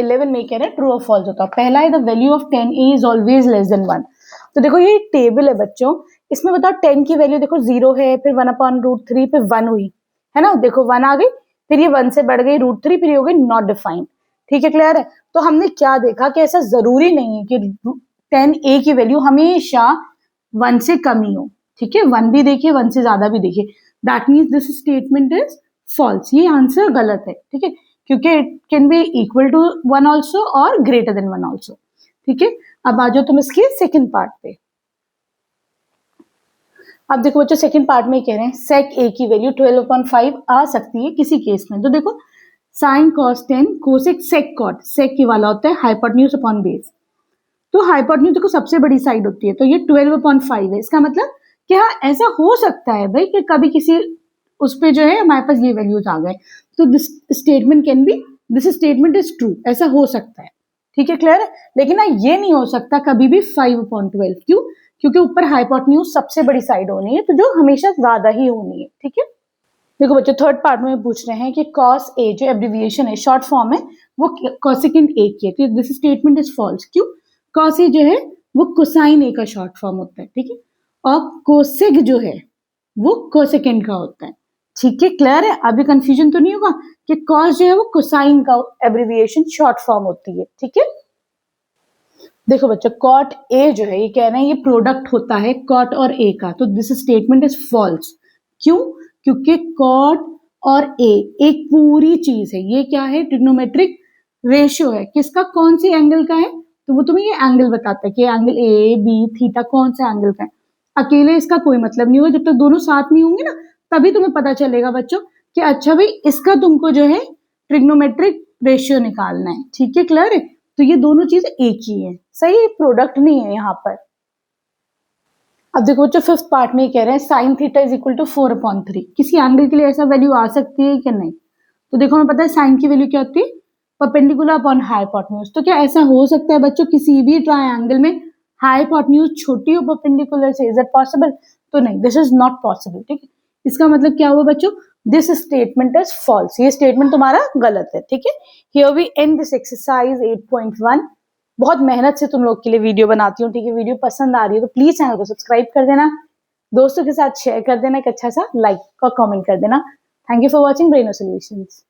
11 में कह रहे हैं ट्रू और फॉल्स होता है। पहला है the value of 10a is always less than 1। तो देखो ये टेबल है बच्चों, इसमें बताओ 10 की वैल्यू देखो 0 है, फिर 1/√3 फिर 1 हुई है ना, देखो 1 आ गई, फिर ये 1 से बढ़ गई √3, फिर ये हो गई नॉट डिफाइंड। ठीक है, क्लियर है। तो हमने क्या देखा कि ऐसा जरूरी नहीं है कि 10a की वैल्यू हमेशा 1 से कम ही हो। ठीक है, 1 भी देखिए 1 से ज्यादा भी देखिए, that means this statement is false. ये आंसर गलत है। ठीक है, क्योंकि it can be equal to 1 also और ग्रेटर देन 1 ऑल्सो। ठीक है, अब आ जाओ तुम इसके सेकेंड पार्ट पे। अब देखो बच्चों सेकंड पार्ट में कह रहे हैं सेक ए की वैल्यू 12/5 आ सकती है किसी केस में। तो देखो sine cos 10 cosec sec cot, sec की वाला होता है हाइपोटेन्यूज अपॉन बेस। तो हाइपोटेन्यूज देखो सबसे बड़ी साइड होती है, तो ये 12/5 है। इसका मतलब कि हाँ ऐसा हो सकता है भाई कि कभी किसी उस पे जो है हमारे पास ये वैल्यूज आ गए, तो this statement can be, this statement is true, ऐसा हो सकता है। ठीक है, क्लियर है। लेकिन ना ये नहीं हो सकता कभी भी 5/12। क्यों? क्योंकि ऊपर हाइपोटेन्यूज सबसे बड़ी साइड होनी है, तो जो हमेशा ज्यादा ही होनी है। ठीक है, देखो बच्चों थर्ड पार्ट में पूछ रहे हैं कि cos a जो एब्रिविएशन है शॉर्ट फॉर्म है वो cosecant a की है, तो दिस स्टेटमेंट इज फॉल्स। क्यों? cos a जो है वो कोसाइन a का शॉर्ट फॉर्म होता है। ठीक है, और कोसेक जो है वो कोसेकेंट का होता है। ठीक है, क्लियर है। अभी कंफ्यूजन तो नहीं होगा कि cos जो है वो कोसाइन का एब्रिविएशन शॉर्ट फॉर्म होती है। ठीक है, देखो बच्चों cot a जो है ये कह रहे हैं ये प्रोडक्ट होता है cot और a का, तो दिस स्टेटमेंट इज फॉल्स। क्यों? क्योंकि cot और a एक पूरी चीज है, ये क्या है ट्रिग्नोमेट्रिक रेशियो है। किसका? कौन सी एंगल का है? तो वो तुम्हें ये एंगल बताता है कि एंगल ए बी थीटा कौन सा एंगल का है। अकेले इसका कोई मतलब नहीं होगा, जब तक दोनों साथ नहीं होंगे ना तभी तुम्हें पता चलेगा बच्चों कि अच्छा भाई इसका तुमको जो है ट्रिग्नोमेट्रिक रेशियो निकालना है। ठीक है, क्लियर है। तो ये दोनों चीज एक ही है, सही, प्रोडक्ट नहीं है यहाँ पर। अब देखो बच्चों फिफ्थ पार्ट में कह रहे हैं sine theta is equal to 4/3। किसी एंगल के लिए ऐसा वैल्यू आ सकती है कि नहीं? तो देखो हमें पता है साइन की वैल्यू क्या होती है, परपेंडिकुलर अपॉन हाइपोटेन्यूज। तो क्या ऐसा हो सकता है बच्चों किसी भी ट्रायंगल में हाइपोटेन्यूज छोटी हो परपेंडिकुलर से? Is it possible? तो नहीं, दिस इज नॉट पॉसिबल। ठीक है, इसका मतलब क्या हुआ बच्चों, दिस स्टेटमेंट इज फॉल्स, ये स्टेटमेंट तुम्हारा गलत है। ठीक है, here we end this exercise 8.1। बहुत मेहनत से तुम लोग के लिए वीडियो बनाती हूँ। ठीक है, वीडियो पसंद आ रही है तो प्लीज चैनल को सब्सक्राइब कर देना, दोस्तों के साथ शेयर कर देना, एक अच्छा सा लाइक और कमेंट कर देना। Thank you for watching Braino solutions.